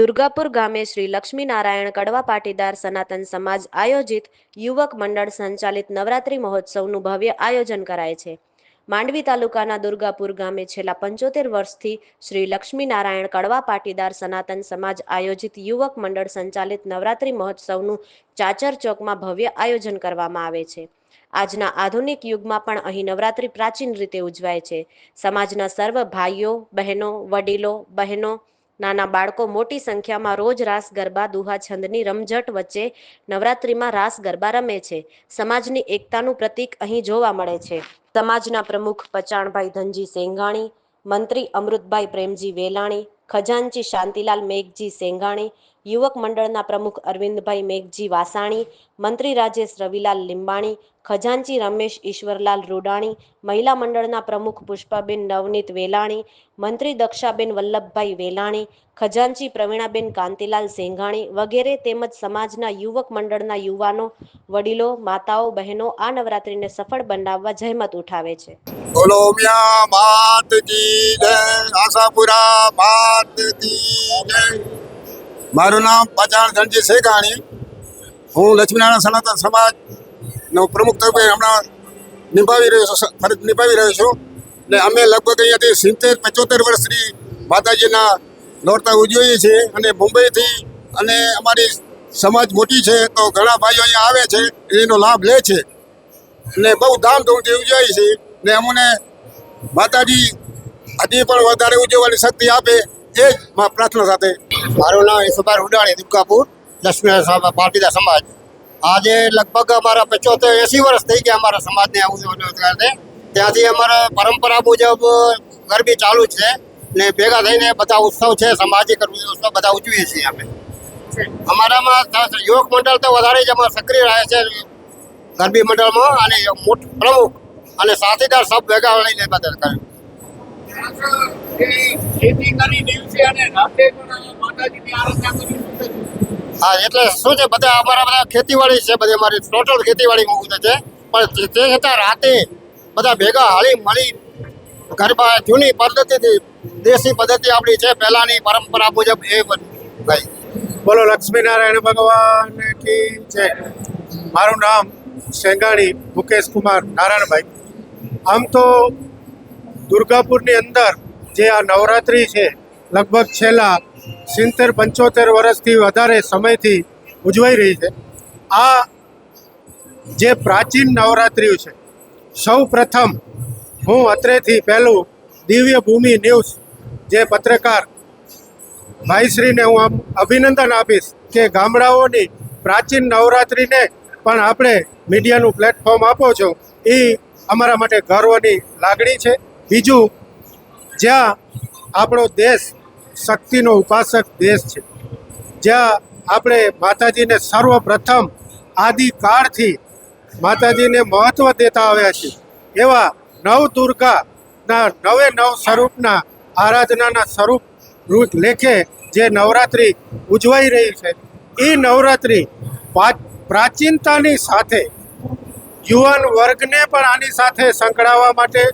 દુર્ગાપુર ગામે શ્રી લક્ષ્મીનારાયણ કડવા પાટીદાર સનાતન સમાજ આયોજિત યુવક મંડળ સંચાલિત નવરાત્રી મહોત્સવનું ભવ્ય આયોજન કરાય છે. માંડવી તાલુકાના દુર્ગાપુર ગામે છેલ્લા 75 વર્ષથી શ્રી લક્ષ્મીનારાયણ કડવા પાટીદાર સનાતન સમાજ આયોજિત યુવક મંડળ સંચાલિત નવરાત્રી મહોત્સવનું ચાચર ચોકમાં ભવ્ય આયોજન કરવામાં આવે છે. આજના આધુનિક યુગમાં પણ અહીં નવરાત્રી પ્રાચીન રીતે ઉજવાય છે. સમાજના સર્વ ભાઈઓ બહેનો વડીલો બહેનો નાના બાળકો મોટી સંખ્યામાં રોજ રાસ ગરબા દુહા છંદની રમઝટ વચ્ચે નવરાત્રીમાં રાસ ગરબા રમે છે. સમાજની એકતાનું પ્રતીક અહીં જોવા મળે છે. સમાજના પ્રમુખ પચાણભાઈ ધનજી સેંઘાણી, મંત્રી અમૃતભાઈ પ્રેમજી વેલાણી, ખજાનચી શાંતિલાલ મેઘજી સેંઘાણી, યુવક મંડળના પ્રમુખ અરવિંદભાઈ મેઘજી વાસાણી, મંત્રી રાજેશ રવિલાલ લીંબાણી, ખજાનચી રમેશ ઈશ્વરલાલ રૂડાણી, મહિલા મંડળના પ્રમુખ પુષ્પાબેન નવનીત વેલાણી, મંત્રી દક્ષાબેન વલ્લભભાઈ વેલાણી, ખજાનચી પ્રવીણાબેન કાંતિલાલ સેંઘાણી વગેરે તેમજ સમાજના યુવક મંડળના યુવાનો વડીલો માતાઓ બહેનો આ નવરાત્રીને સફળ બનાવવા જહેમત ઉઠાવે છે. બોલો મિયા માત કી જય, આશાપુરા માત કી જય. મારું નામ પચાણ ધનજી સેંઘાણી. હું લક્ષ્મીનારાયણ સનાતન સમાજનો પ્રમુખ તરીકે હમણાં ફરજ નિભાવી રહ્યો છું. ને અમે લગભગ અહીંયાથી 70-75 વર્ષથી માતાજીના નોરતા ઉજવીએ છીએ અને મુંબઈથી અને અમારી સમાજ મોટી છે તો ઘણા ભાઈઓ અહીંયા આવે છે, એનો લાભ લે છે ને બહુ ધામધૂમથી ઉજવાય છે. ને અમને માતાજી હજી પણ વધારે ઉજવવાની શક્તિ આપે એ જ પ્રાર્થના સાથે. મારું નામ ઈસુભાઈ રૂડાણી, દુર્ગાપુર લક્ષ્મીનારાયણ પાટીદાર સમાજ. આજે લગભગ અમારા 75-80 વર્ષ થઈ ગયા અમારા સમાજને ઉજવતા. ત્યાંથી અમારા પરંપરા મુજબ ગરબી ચાલુ છે ને ભેગા થઈને બધા ઉત્સવ છે, સામાજિક ઉત્સવ બધા ઉજવીએ છીએ અમે. અમારામાં યુવક મંડળ તો વધારે જ અમારે સક્રિય રહે છે ગરબી મંડળમાં અને પ્રમુખ અને સાથીદાર સબ ભેગા લઈને બધા કરે. હા, એટલે શું છે બધા અમારા ખેતીવાડી છે, બધી અમારી ટોટલ ખેતીવાડી મૂકું છે. પણ તે છતાં રાતે બધા ભેગા હળી મળી ગરબા જૂની પદ્ધતિથી દેશી પદ્ધતિ આપણી છે પહેલાંની પરંપરા મુજબ એ ભાઈ. બોલો લક્ષ્મીનારાયણ ભગવાન કી જય. મારું નામ સેંઘાણી મુકેશ કુમાર નારાયણભાઈ. આમ તો દુર્ગાપુરની અંદર જે આ નવરાત્રિ છે લગભગ છેલ્લા 70-75 વર્ષથી વધારે સમયથી ઉજવાઈ રહી છે. આ જે પ્રાચીન નવરાત્રિઓ છે, સૌ પ્રથમ હું અત્રેથી પહેલું દિવ્ય ભૂમિ ન્યૂઝ જે પત્રકાર ભાઈશ્રીને હું આમ અભિનંદન આપીશ કે ગામડાઓની પ્રાચીન નવરાત્રિને પણ આપણે મીડિયાનું પ્લેટફોર્મ આપો છો, એ અમારા માટે ગર્વની લાગણી છે. બીજું, જ્યાં આપણો દેશ શક્તિનો ઉપાસક દેશ છે, જ્યાં આપણે માતાજીને સર્વપ્રથમ આદિકાળથી માતાજીને મહત્ત્વ દેતા આવ્યા છીએ, એવા નવદુર્ગાના 9 સ્વરૂપના આરાધનાના સ્વરૂપ લેખે જે નવરાત્રિ ઉજવાઈ રહી છે, એ નવરાત્રિ પ્રાચીનતાની સાથે યુવાન વર્ગને પણ આની સાથે સંકળાવવા માટે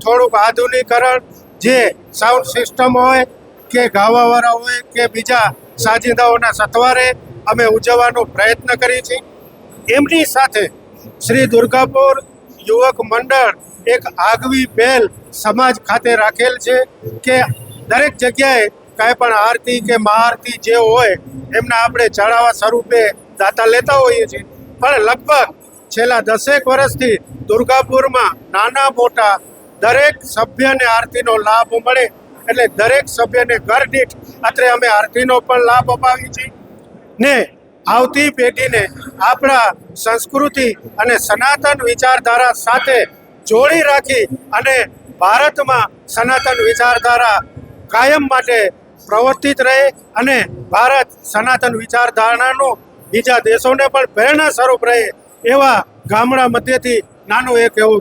થોડુંક આધુનિકરણ, જે સાઉન્ડ સિસ્ટમ હોય કે ગાવાવાળા હોય કે બીજા સાજિદાઓના સથવારે અમે ઉજવવાનો પ્રયત્ન કરીએ છીએ. એમની સાથે શ્રી દુર્ગાપુર યુવક મંડળ એક આગવી પહેલ સમાજ ખાતે રાખેલ છે કે દરેક જગ્યાએ કાંઈ પણ આરતી કે મહાઆરતી જે હોય એમના આપણે ચડાવવા સ્વરૂપે દાતા લેતા હોઈએ છીએ. પણ લગભગ છેલ્લા 10 વર્ષથી દુર્ગાપુરમાં નાના મોટા દરેક સભ્યને આરતીનો લાભ મળે એટલે દરેક સભ્યને ઘર દીઠ અત્રે અમે આરતીનો પણ લાભ અપાવીએ છીએ ને આવતી પેઢીને આપણા સંસ્કૃતિ અને સનાતન વિચારધારા સાથે જોડી રાખી અને ભારતમાં સનાતન વિચારધારા કાયમ માટે પ્રવર્તિત રહે અને ભારત સનાતન વિચારધારાનું બીજા દેશોને પણ પ્રેરણા સ્વરૂપ રહે એવા ગામડા મધ્યથી નાનો એક એવો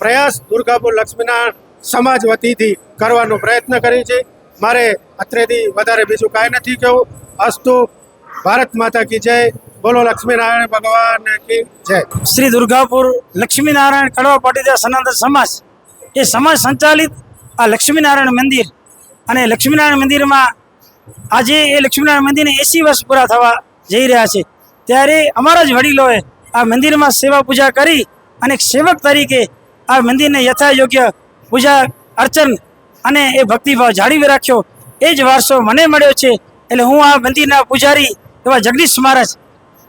પ્રયાસ દુર્ગાપુર લક્ષ્મીનારાયણ સમાજ વતીથી કરવાનો પ્રયત્ન કરી છે. મારે અત્રેથી વધારે બીજું કાંઈ નથી કહેવું. અસ્તુ. ભારત માતા કી જય. બોલો લક્ષ્મીનારાયણ ભગવાન કી જય. શ્રી દુર્ગાપુર લક્ષ્મીનારાયણ કડવા પાટીદાર સનાતન સમાજ એ સમાજ સંચાલિત આ લક્ષ્મીનારાયણ મંદિર અને લક્ષ્મીનારાયણ મંદિરમાં આજે એ લક્ષ્મીનારાયણ મંદિરને 80 વર્ષ પૂરા થવા જઈ રહ્યા છે, ત્યારે અમારા જ વડીલોએ આ મંદિરમાં સેવા પૂજા કરી અને એક સેવક તરીકે આ મંદિરને યથાયોગ્ય પૂજા અર્ચન અને એ ભક્તિભાવ જાળવી રાખ્યો. એ જ વારસો મને મળ્યો છે. એટલે હું આ મંદિરના પૂજારી એવા જગદીશ મહારાજ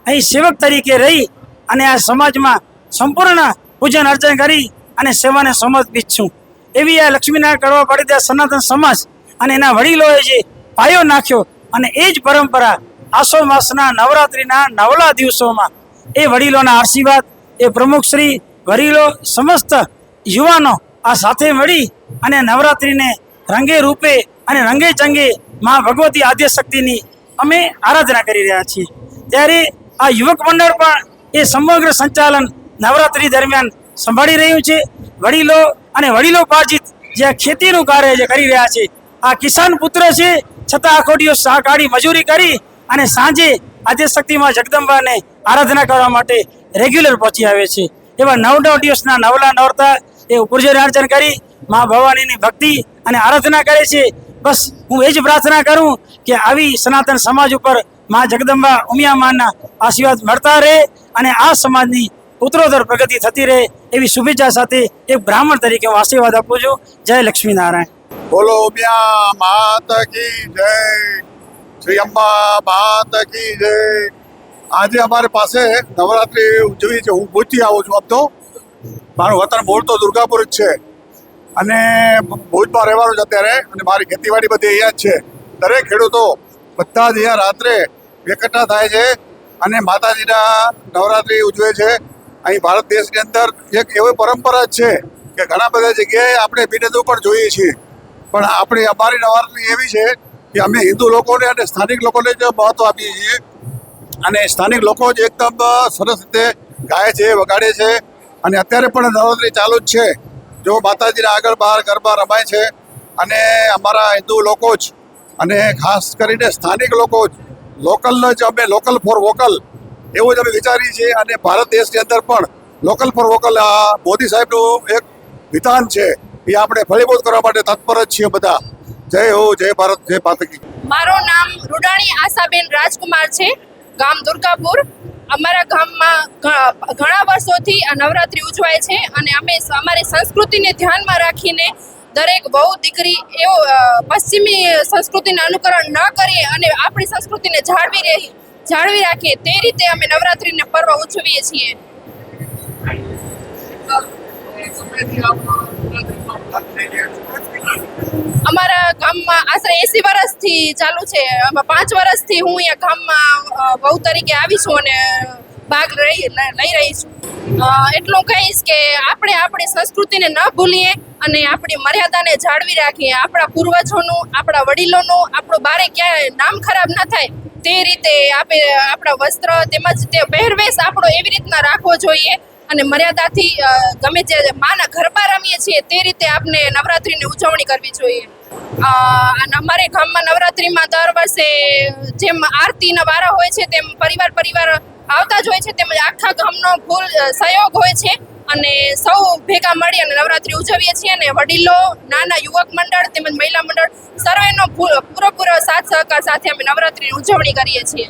અહીં સેવક તરીકે રહી અને આ સમાજમાં સંપૂર્ણ પૂજન અર્ચન કરી અને સેવાને સમર્પિત છું. એવી આ લક્ષ્મીનારાયણ કડવા પાટીદાર સનાતન સમાજ અને એના વડીલોએ જે પાયો નાખ્યો અને એ જ પરંપરા આસો માસના નવરાત્રિના નવલા દિવસોમાં એ વડીલોના આશીર્વાદ, એ પ્રમુખશ્રી, વડીલો, સમસ્ત યુવાનો આ સાથે મળી અને નવરાત્રિને રંગે રૂપે અને રંગે ચંગે મા ભગવતી આદ્યશક્તિની અમે આરાધના કરી રહ્યા છીએ. ત્યારે આ યુવક મંડળ પણ એ સમગ્ર સંચાલન નવરાત્રિ દરમિયાન સંભાળી રહ્યું છે. વડીલો અને વડીલોપાર્જિત જે આ ખેતીનું કાર્ય જે કરી રહ્યા છે, આ કિસાન પુત્ર છે, છતાં આખો દિવસ કાઢી મજૂરી કરી અને સાંજે આદ્યશક્તિમાં જગદંબાને આરાધના કરવા માટે રેગ્યુલર પહોંચી આવે છે. એવા 9 દિવસના નવલા નોરતા એ પૂજન અર્ચન કરી મા ભવાનીની ભક્તિ અને આરાધના કરે છે. બસ હું એ જ પ્રાર્થના કરું કે આવી સનાતન સમાજ ઉપર મા જગદંબા ઉમિયા માના આશીર્વાદ મળતા રહે અને આ સમાજની ઉત્તરોત્તર પ્રગતિ થતી રહે એવી શુભેચ્છા સાથે એક બ્રાહ્મણ તરીકે હું આશીર્વાદ આપું છું. જય લક્ષ્મીનારાયણ. બોલો ઉમિયા માત કી જય, શ્રી અંબા માત કી જય. આજે અમારી પાસે નવરાત્રિ ઉજવી છે. હું ભુજથી આવું છું. આમ તો મારું વતન મૂળ તો દુર્ગાપુર જ છે અને ભુજમાં રહેવાનું છે અત્યારે, અને મારી ખેતીવાડી બધી અહીંયા જ છે. દરેક ખેડૂતો બધા જ અહીંયા રાત્રે એકઠા થાય છે અને માતાજીના નવરાત્રિ ઉજવે છે. અહીં ભારત દેશની અંદર એક એવી પરંપરા જ છે કે ઘણા બધા જગ્યાએ આપણે બિનહદું પણ જોઈએ છીએ, પણ અમારી નવરાત્રિ એવી છે કે અમે હિન્દુ લોકોને અને સ્થાનિક લોકોને જ મહત્ત્વ આપીએ છીએ. અને સ્થાનિક લોકો જ એકદમ સરસ રીતે ગાય છે, વગાડે છે. અને અત્યારે પણ નવરાત્રિ ચાલુ જ છે. જો માતાજીના આગળ બહાર ગરબા રમાય છે અને અમારા હિન્દુ લોકો જ અને ખાસ કરીને સ્થાનિક લોકો જ લોકલ જ અમે લોકલ ફોર વોકલ એવું જ અમે વિચારીએ છીએ. અને ભારત દેશની અંદર પણ લોકલ ફોર વોકલ મોદી સાહેબનું એક વિધાન છે, એ આપણે ફળીભૂત કરવા માટે તત્પર જ છીએ બધા. જય હો, જય ભારત, જય માતા. મારું નામ રૂડાણી આશાબેન રાજકુમાર છે, ગામ દુર્ગાપુર. અમારા ગામમાં ઘણા વર્ષોથી આ નવરાત્રિ ઉજવાય છે અને અમે અમારી સંસ્કૃતિને ધ્યાનમાં રાખીને દરેક વહુ દીકરી એવો પશ્ચિમી સંસ્કૃતિનું અનુકરણ ન કરીએ અને આપણી સંસ્કૃતિને જાળવી રાખીએ તે રીતે અમે નવરાત્રિને પર્વ ઉજવીએ છીએ. અમારા ગામમાં આશરે 80 વર્ષથી ચાલુ છે. 5 વર્ષથી હું અહીંયા ગામમાં વહુ તરીકે આવી છું અને ભાગ લઈ રહી છું. એટલું કહીશ કે આપણે આપણી સંસ્કૃતિને ન ભૂલીએ અને આપણી મર્યાદાને જાળવી રાખીએ. આપણા પૂર્વજોનું, આપણા વડીલોનું આપણું બારે ક્યાંય નામ ખરાબ ન થાય તે રીતે આપણે આપણા વસ્ત્ર તેમજ તે પહેરવેશ આપણો એવી રીતના રાખવો જોઈએ અને મર્યાદાથી ગમે તે માના ગરબા રમીએ છીએ તે રીતે આપણે નવરાત્રિની ઉજવણી કરવી જોઈએ. અને અમારે ગામમાં નવરાત્રિમાં દર વર્ષે જેમ આરતીના વારા હોય છે તેમ પરિવાર આવતા જ હોય છે, તેમજ આખા ગામનો ફૂલ સહયોગ હોય છે અને સૌ ભેગા મળી અને નવરાત્રિ ઉજવીએ છીએ. અને વડીલો, નાના યુવક મંડળ તેમજ મહિલા મંડળ સર્વેનો પૂરેપૂરો સાથ સહકાર સાથે અમે નવરાત્રિની ઉજવણી કરીએ છીએ.